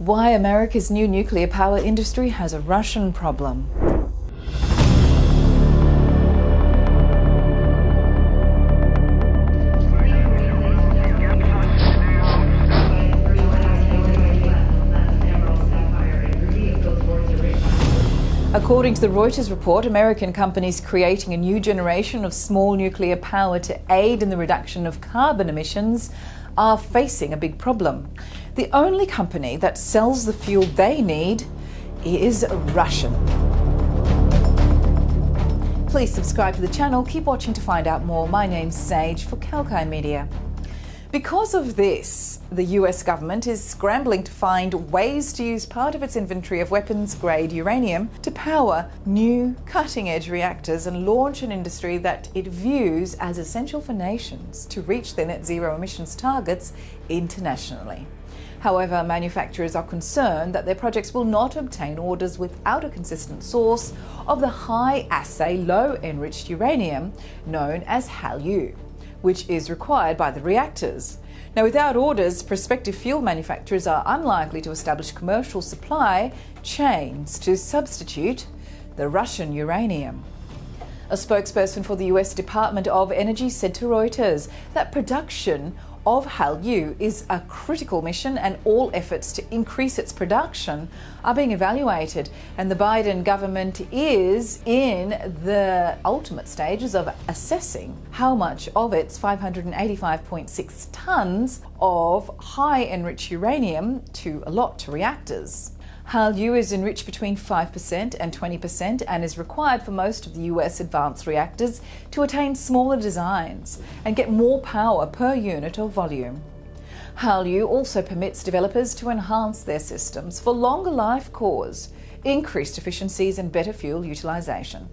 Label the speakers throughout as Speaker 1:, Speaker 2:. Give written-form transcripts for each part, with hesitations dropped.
Speaker 1: Why America's new nuclear power industry has a Russian problem. According to the Reuters report, American companies creating a new generation of small nuclear power to aid in the reduction of carbon emissions are facing a big problem. The only company that sells the fuel they need is Russian. Please subscribe to the channel, keep watching to find out more. My name's Sage for Kalkine Media. Because of this, the US government is scrambling to find ways to use part of its inventory of weapons-grade uranium to power new cutting-edge reactors and launch an industry that it views as essential for nations to reach their net zero emissions targets internationally. However, manufacturers are concerned that their projects will not obtain orders without a consistent source of the high-assay, low-enriched uranium known as HALEU, which is required by the reactors. Now, without orders, prospective fuel manufacturers are unlikely to establish commercial supply chains to substitute the Russian uranium. A spokesperson for the US Department of Energy said to Reuters that production of HALEU is a critical mission and all efforts to increase its production are being evaluated, and the Biden government is in the ultimate stages of assessing how much of its 585.6 tons of high-enriched uranium to allot to reactors. HALEU is enriched between 5% and 20% and is required for most of the US advanced reactors to attain smaller designs and get more power per unit of volume. HALEU also permits developers to enhance their systems for longer life cores, increased efficiencies and better fuel utilization.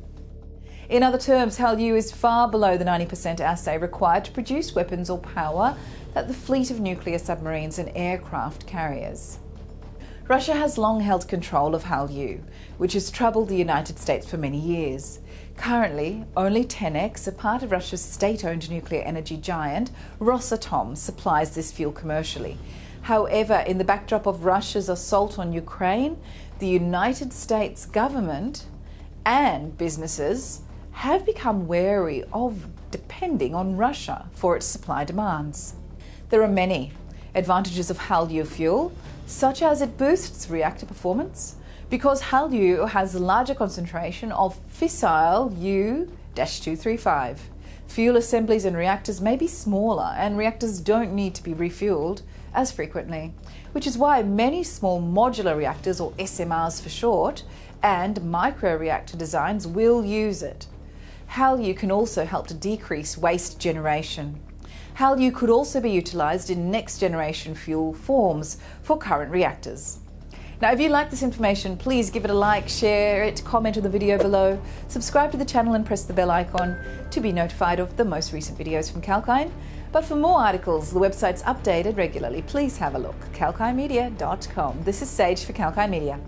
Speaker 1: In other terms, HALEU is far below the 90% assay required to produce weapons or power that the fleet of nuclear submarines and aircraft carriers. Russia has long held control of HALEU, which has troubled the United States for many years. Currently, only 10x, a part of Russia's state-owned nuclear energy giant, Rosatom, supplies this fuel commercially. However, in the backdrop of Russia's assault on Ukraine, the United States government and businesses have become wary of depending on Russia for its supply demands. There are many advantages of HALEU fuel, such as it boosts reactor performance because HALEU has a larger concentration of fissile U-235. Fuel assemblies in reactors may be smaller and reactors don't need to be refueled as frequently, which is why many small modular reactors, or SMRs for short, and micro-reactor designs will use it. HALEU can also help to decrease waste generation. HALEU could also be utilised in next-generation fuel forms for current reactors. Now, if you like this information, please give it a like, share it, comment on the video below, subscribe to the channel and press the bell icon to be notified of the most recent videos from Kalkine. But for more articles, the website's updated regularly. Please have a look, kalkinemedia.com. This is Sage for Kalkine Media.